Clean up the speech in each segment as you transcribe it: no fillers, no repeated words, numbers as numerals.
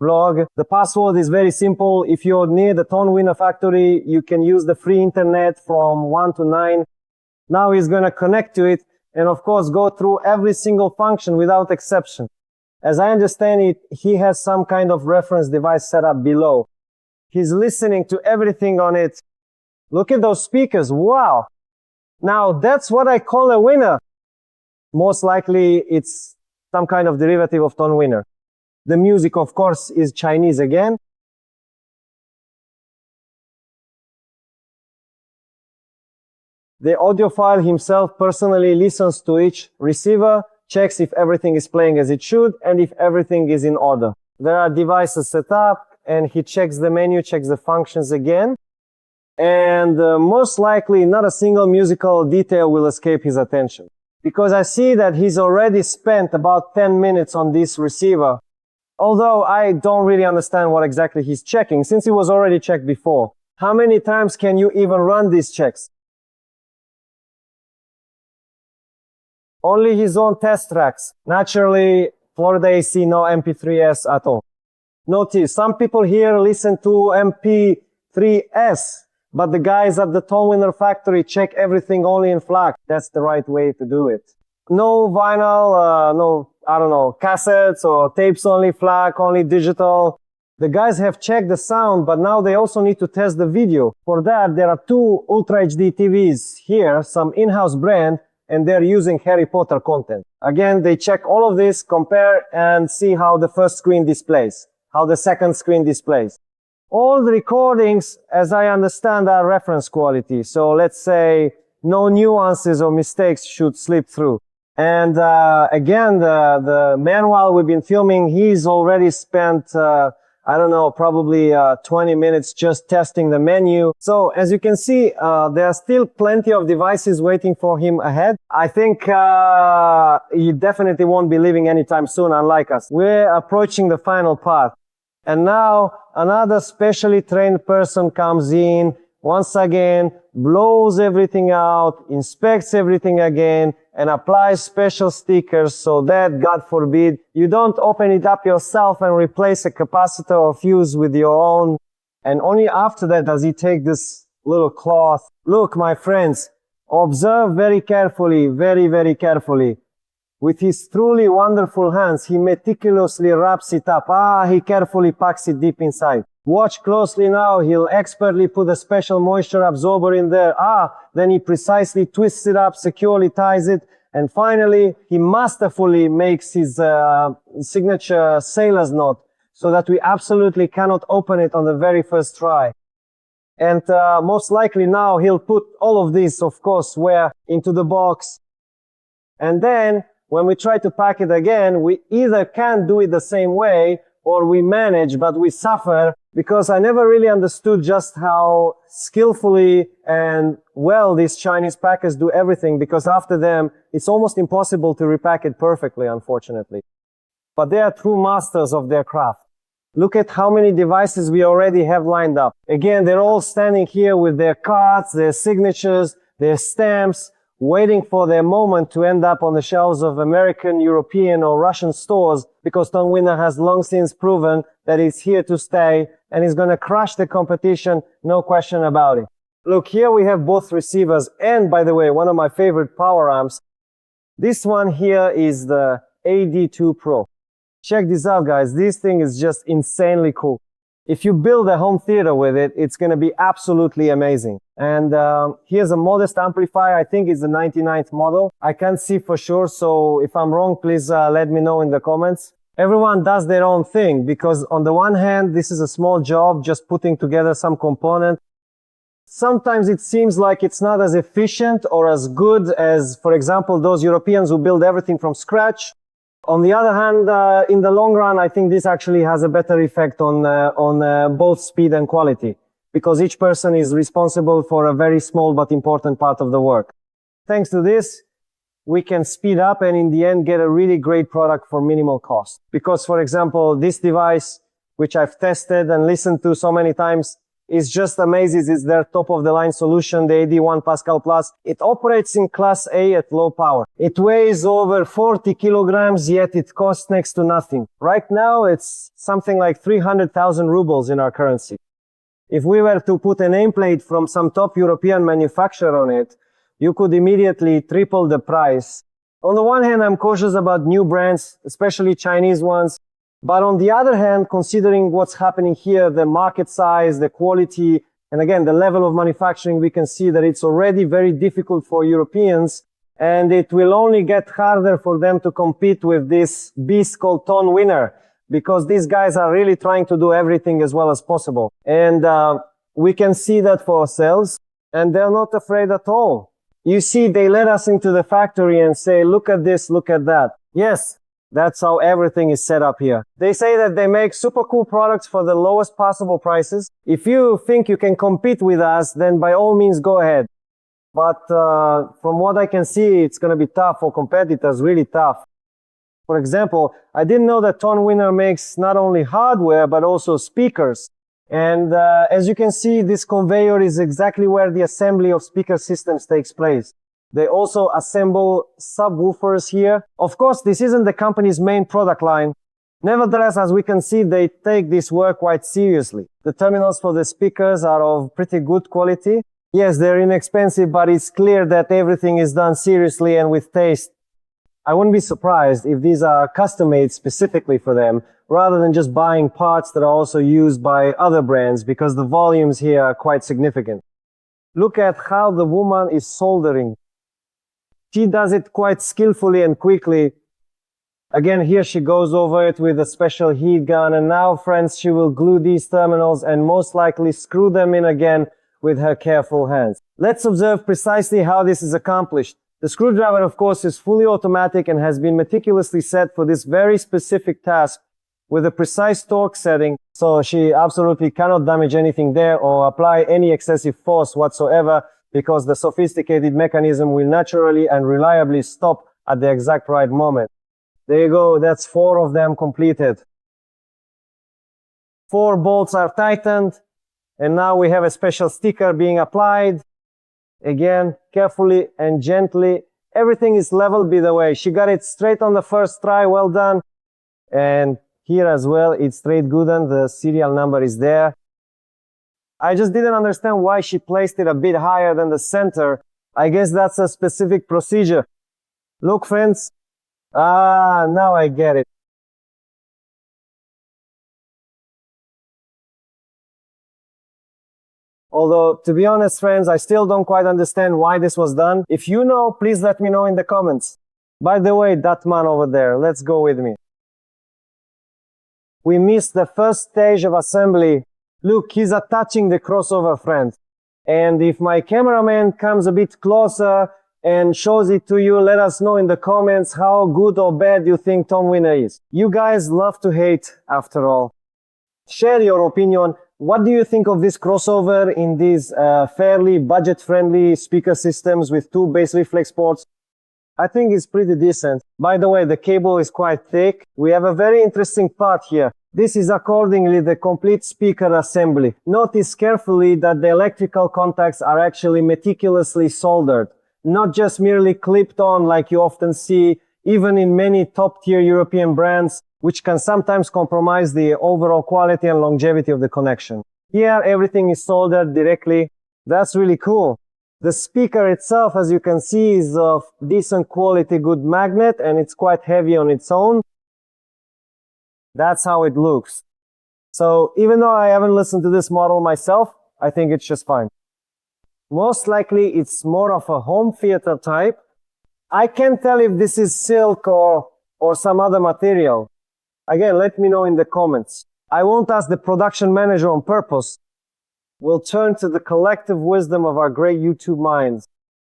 blog. The password is very simple. If you're near the Tonewinner factory, you can use the free internet from 1 to 9. Now he's going to connect to it and of course go through every single function without exception. As I understand it, he has some kind of reference device set up below. He's listening to everything on it. Look at those speakers. Wow. Now that's what I call a winner. Most likely it's some kind of derivative of Tonewinner. The music, of course, is Chinese again. The audiophile himself personally listens to each receiver, checks if everything is playing as it should, and if everything is in order. There are devices set up, and he checks the menu, checks the functions again. And most likely, not a single musical detail will escape his attention. Because I see that he's already spent about 10 minutes on this receiver. Although I don't really understand what exactly he's checking, since it was already checked before. How many times can you even run these checks? Only his own test tracks. Naturally, Florida AC, no MP3S at all. Notice, some people here listen to MP3S, but the guys at the Tonewinner factory check everything only in FLAC. That's the right way to do it. No vinyl, no, I don't know, cassettes or tapes only, FLAC, only digital. The guys have checked the sound, but now they also need to test the video. For that, there are two Ultra HD TVs here, some in-house brand, and they're using Harry Potter content. Again, they check all of this, compare, and see how the first screen displays, how the second screen displays. All the recordings, as I understand, are reference quality. So let's say no nuances or mistakes should slip through. And again, the manual we've been filming, he's already spent, I don't know, probably 20 minutes just testing the menu. So as you can see, there are still plenty of devices waiting for him ahead. I think he definitely won't be leaving anytime soon, unlike us. We're approaching the final part. And now another specially trained person comes in, once again, blows everything out, inspects everything again, and applies special stickers so that, God forbid, you don't open it up yourself and replace a capacitor or fuse with your own. And only after that does he take this little cloth. Look, my friends, observe very carefully, very, very carefully. With his truly wonderful hands, he meticulously wraps it up. He carefully packs it deep inside. Watch closely now. He'll expertly put a special moisture absorber in there. Then he precisely twists it up, securely ties it. And finally, he masterfully makes his signature sailor's knot so that we absolutely cannot open it on the very first try. And most likely now he'll put all of this, of course, into the box. And then when we try to pack it again, we either can't do it the same way or we manage, but we suffer because I never really understood just how skillfully and well these Chinese packers do everything, because after them, it's almost impossible to repack it perfectly, unfortunately. But they are true masters of their craft. Look at how many devices we already have lined up. Again, they're all standing here with their cards, their signatures, their stamps, waiting for their moment to end up on the shelves of American, European, or Russian stores, because Tonewinner has long since proven that it's here to stay and is going to crush the competition, no question about it. Look, here we have both receivers and, by the way, one of my favorite power amps. This one here is the AD2 Pro. Check this out, guys. This thing is just insanely cool. If you build a home theater with it, it's going to be absolutely amazing. And here's a modest amplifier. I think it's the 99th model. I can't see for sure, so if I'm wrong, please let me know in the comments. Everyone does their own thing, because on the one hand, this is a small job, just putting together some component. Sometimes it seems like it's not as efficient or as good as, for example, those Europeans who build everything from scratch. On the other hand, in the long run, I think this actually has a better effect on both speed and quality, because each person is responsible for a very small but important part of the work. Thanks to this, we can speed up and in the end get a really great product for minimal cost. Because, for example, this device, which I've tested and listened to so many times, is just amazing. It's their top of the line solution, the AD1 Pascal Plus. It operates in class A at low power. It weighs over 40 kilograms, yet it costs next to nothing. Right now, it's something like 300,000 rubles in our currency. If we were to put a nameplate from some top European manufacturer on it, you could immediately triple the price. On the one hand, I'm cautious about new brands, especially Chinese ones. But on the other hand, considering what's happening here, the market size, the quality, and again, the level of manufacturing, we can see that it's already very difficult for Europeans, and it will only get harder for them to compete with this beast called Tonewinner, because these guys are really trying to do everything as well as possible. And we can see that for ourselves, and they're not afraid at all. You see, they let us into the factory and say, look at this, look at that. Yes. That's how everything is set up here. They say that they make super cool products for the lowest possible prices. If you think you can compete with us, then by all means go ahead. But from what I can see, it's going to be tough for competitors, really tough. For example, I didn't know that Tonewinner makes not only hardware, but also speakers. And as you can see, this conveyor is exactly where the assembly of speaker systems takes place. They also assemble subwoofers here. Of course, this isn't the company's main product line. Nevertheless, as we can see, they take this work quite seriously. The terminals for the speakers are of pretty good quality. Yes, they're inexpensive, but it's clear that everything is done seriously and with taste. I wouldn't be surprised if these are custom-made specifically for them, rather than just buying parts that are also used by other brands, because the volumes here are quite significant. Look at how the woman is soldering. She does it quite skillfully and quickly. Again, here she goes over it with a special heat gun. And now, friends, she will glue these terminals and most likely screw them in again with her careful hands. Let's observe precisely how this is accomplished. The screwdriver, of course, is fully automatic and has been meticulously set for this very specific task with a precise torque setting. So she absolutely cannot damage anything there or apply any excessive force whatsoever, because the sophisticated mechanism will naturally and reliably stop at the exact right moment. There you go, that's 4 of them completed. 4 bolts are tightened, and now we have a special sticker being applied. Again, carefully and gently. Everything is leveled, by the way. She got it straight on the first try, well done. And here as well, it's straight good, and the serial number is there. I just didn't understand why she placed it a bit higher than the center. I guess that's a specific procedure. Look, friends. Now I get it. Although, to be honest, friends, I still don't quite understand why this was done. If you know, please let me know in the comments. By the way, that man over there, let's go with me. We missed the first stage of assembly. Look, he's attaching the crossover, friend. And if my cameraman comes a bit closer and shows it to you, let us know in the comments how good or bad you think Tonewinner is. You guys love to hate, after all. Share your opinion. What do you think of this crossover in these fairly budget-friendly speaker systems with 2 bass reflex ports? I think it's pretty decent. By the way, the cable is quite thick. We have a very interesting part here. This is accordingly the complete speaker assembly. Notice carefully that the electrical contacts are actually meticulously soldered, not just merely clipped on like you often see, even in many top-tier European brands, which can sometimes compromise the overall quality and longevity of the connection. Here, everything is soldered directly. That's really cool. The speaker itself, as you can see, is of decent quality, good magnet, and it's quite heavy on its own. That's how it looks. So even though I haven't listened to this model myself, I think it's just fine. Most likely it's more of a home theater type. I can't tell if this is silk or some other material. Again, let me know in the comments. I won't ask the production manager on purpose. We'll turn to the collective wisdom of our great YouTube minds.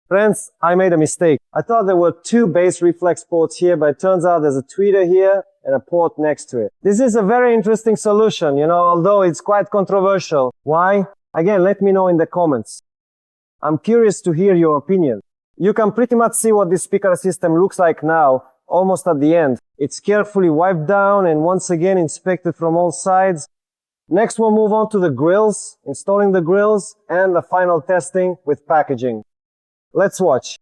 Friends, I made a mistake. I thought there were 2 bass reflex ports here, but it turns out there's a tweeter here and a port next to it. This is a very interesting solution, although it's quite controversial. Why? Again, let me know in the comments. I'm curious to hear your opinion. You can pretty much see what this speaker system looks like now, almost at the end. It's carefully wiped down and once again inspected from all sides. Next, we'll move on to the grills, installing the grills, and the final testing with packaging. Let's watch.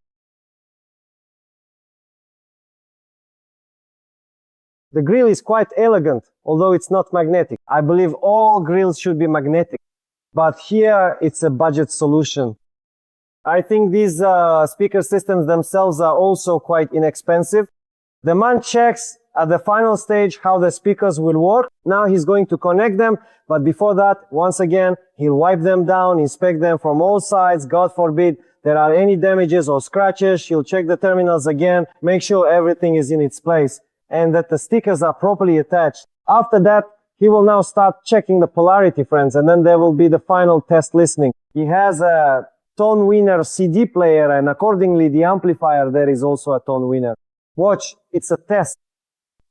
The grill is quite elegant, although it's not magnetic. I believe all grills should be magnetic, but here it's a budget solution. I think these speaker systems themselves are also quite inexpensive. The man checks at the final stage how the speakers will work. Now he's going to connect them, but before that, once again, he'll wipe them down, inspect them from all sides. God forbid there are any damages or scratches. He'll check the terminals again, make sure everything is in its place and that the stickers are properly attached. After that, he will now start checking the polarity, friends, and then there will be the final test listening. He has a Tonewinner CD player, and accordingly, the amplifier there is also a Tonewinner. Watch, it's a test.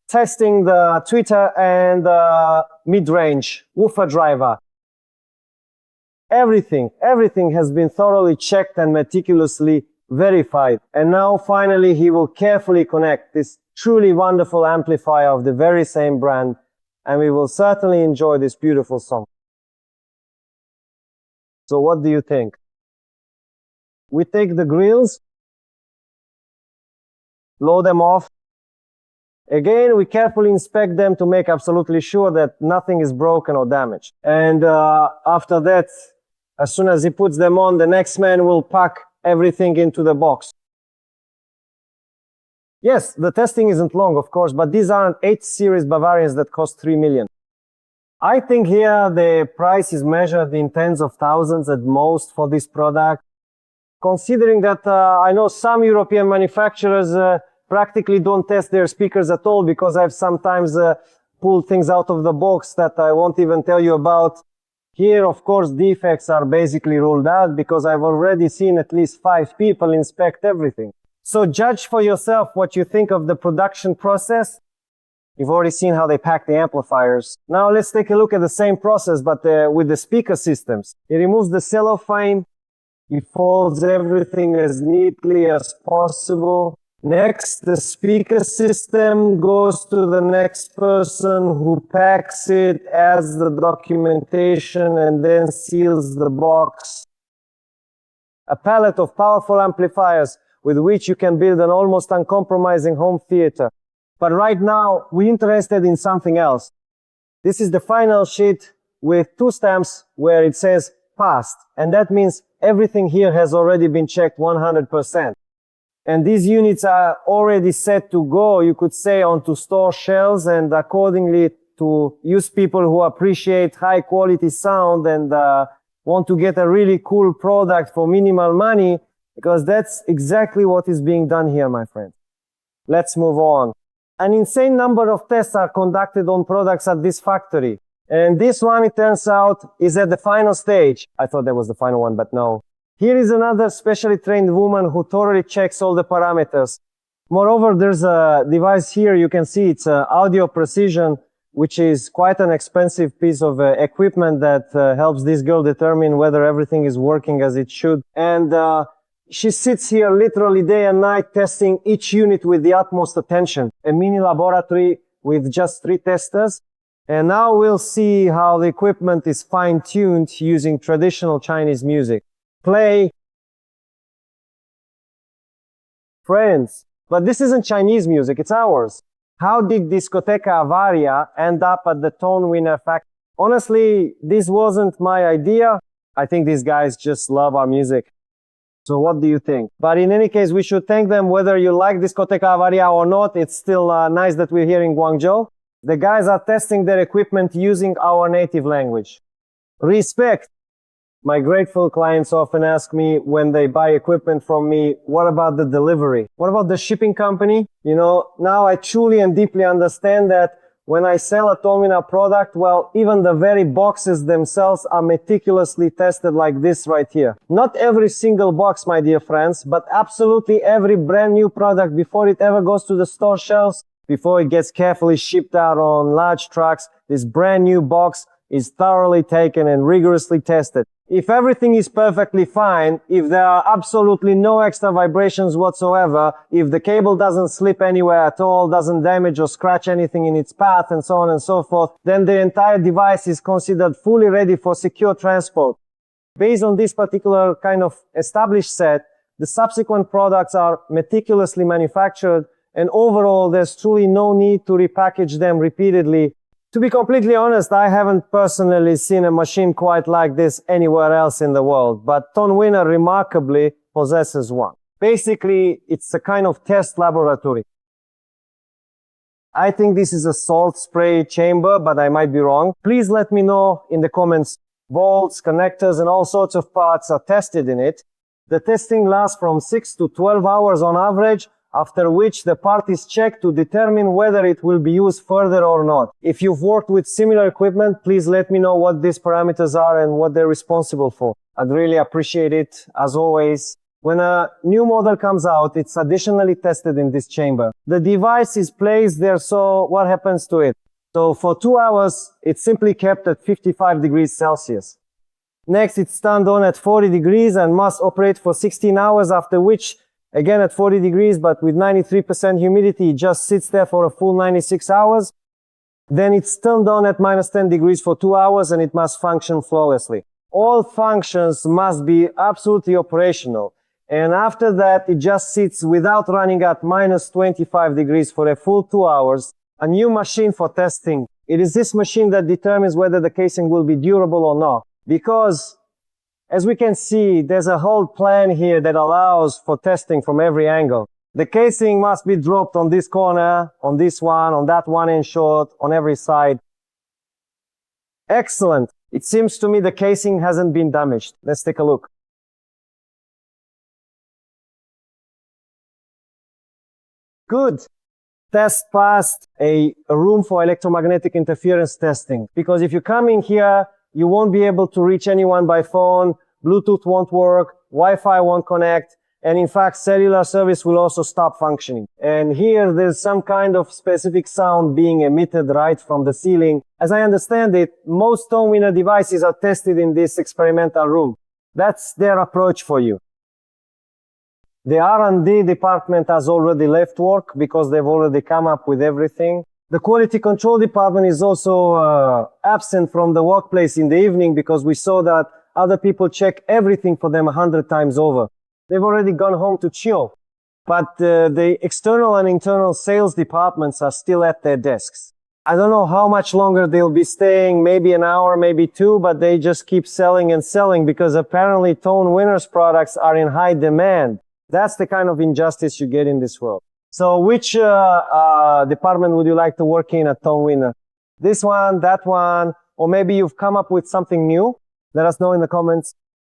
Testing the tweeter and the mid-range woofer driver. Everything has been thoroughly checked and meticulously verified. And now finally he will carefully connect this truly wonderful amplifier of the very same brand, and we will certainly enjoy this beautiful song. So what do you think? We take the grills, load them off. Again, we carefully inspect them to make absolutely sure that nothing is broken or damaged. And after that, as soon as he puts them on, the next man will pack everything into the box. Yes, the testing isn't long, of course, but these aren't 8 series Bavarians that cost 3 million. I think here the price is measured in tens of thousands at most for this product. Considering that I know some European manufacturers practically don't test their speakers at all, because I've sometimes pulled things out of the box that I won't even tell you about. Here, of course, defects are basically ruled out because I've already seen at least 5 people inspect everything. So judge for yourself what you think of the production process. You've already seen how they pack the amplifiers. Now let's take a look at the same process, but with the speaker systems. He removes the cellophane. He folds everything as neatly as possible. Next, the speaker system goes to the next person who packs it, adds the documentation, and then seals the box. A palette of powerful amplifiers with which you can build an almost uncompromising home theater. But right now, we're interested in something else. This is the final sheet with 2 stamps where it says passed, and that means everything here has already been checked 100%. And these units are already set to go, you could say, onto store shelves, and accordingly to use people who appreciate high quality sound and want to get a really cool product for minimal money, because that's exactly what is being done here, my friend. Let's move on. An insane number of tests are conducted on products at this factory. And this one, it turns out, is at the final stage. I thought that was the final one, but no. Here is another specially trained woman who thoroughly checks all the parameters. Moreover, there's a device here, you can see it's audio precision, which is quite an expensive piece of equipment that helps this girl determine whether everything is working as it should. And she sits here literally day and night testing each unit with the utmost attention. A mini laboratory with just 3 testers. And now we'll see how the equipment is fine-tuned using traditional Chinese music. Play. Friends, but this isn't Chinese music, it's ours. How did Discoteca Avaria end up at the Tonewinner factory? Honestly, this wasn't my idea. I think these guys just love our music. So what do you think? But in any case, we should thank them whether you like Discoteca Avaria or not. It's still nice that we're here in Guangzhou. The guys are testing their equipment using our native language. Respect. My grateful clients often ask me when they buy equipment from me, what about the delivery? What about the shipping company? You know, now I truly and deeply understand that when I sell a Tonewinner product, well, even the very boxes themselves are meticulously tested like this right here. Not every single box, my dear friends, but absolutely every brand new product before it ever goes to the store shelves, before it gets carefully shipped out on large trucks, this brand new box is thoroughly taken and rigorously tested. If everything is perfectly fine, if there are absolutely no extra vibrations whatsoever, if the cable doesn't slip anywhere at all, doesn't damage or scratch anything in its path, and so on and so forth, then the entire device is considered fully ready for secure transport. Based on this particular kind of established set, the subsequent products are meticulously manufactured, and overall there's truly no need to repackage them repeatedly. To be completely honest, I haven't personally seen a machine quite like this anywhere else in the world, but Tonewinner remarkably possesses one. Basically, it's a kind of test laboratory. I think this is a salt spray chamber, but I might be wrong. Please let me know in the comments. Bolts, connectors, and all sorts of parts are tested in it. The testing lasts from 6 to 12 hours on average, after which the part is checked to determine whether it will be used further or not. If you've worked with similar equipment, please let me know what these parameters are and what they're responsible for. I'd really appreciate it, as always. When a new model comes out, it's additionally tested in this chamber. The device is placed there, so what happens to it? So for 2 hours, it's simply kept at 55 degrees Celsius. Next, it's turned on at 40 degrees and must operate for 16 hours, after which, again at 40 degrees, but with 93% humidity, it just sits there for a full 96 hours. Then it's turned on at minus 10 degrees for 2 hours and it must function flawlessly. All functions must be absolutely operational. And after that, it just sits without running at minus 25 degrees for a full 2 hours. A new machine for testing. It is this machine that determines whether the casing will be durable or not. Because, as we can see, there's a whole plan here that allows for testing from every angle. The casing must be dropped on this corner, on this one, on that one end short, on every side. Excellent. It seems to me the casing hasn't been damaged. Let's take a look. Good. Test passed, a room for electromagnetic interference testing. Because if you come in here, you won't be able to reach anyone by phone, Bluetooth won't work, Wi-Fi won't connect, and in fact, cellular service will also stop functioning. And here, there's some kind of specific sound being emitted right from the ceiling. As I understand it, most Tonewinner devices are tested in this experimental room. That's their approach for you. The R&D department has already left work because they've already come up with everything. The quality control department is also absent from the workplace in the evening because we saw that other people check everything for them 100 times over. They've already gone home to chill. But the external and internal sales departments are still at their desks. I don't know how much longer they'll be staying, maybe an hour, maybe two, but they just keep selling and selling because apparently Tonewinner's products are in high demand. That's the kind of injustice you get in this world. So which department would you like to work in at Tonewinner? This one, that one, or maybe you've come up with something new? Let us know in the comments.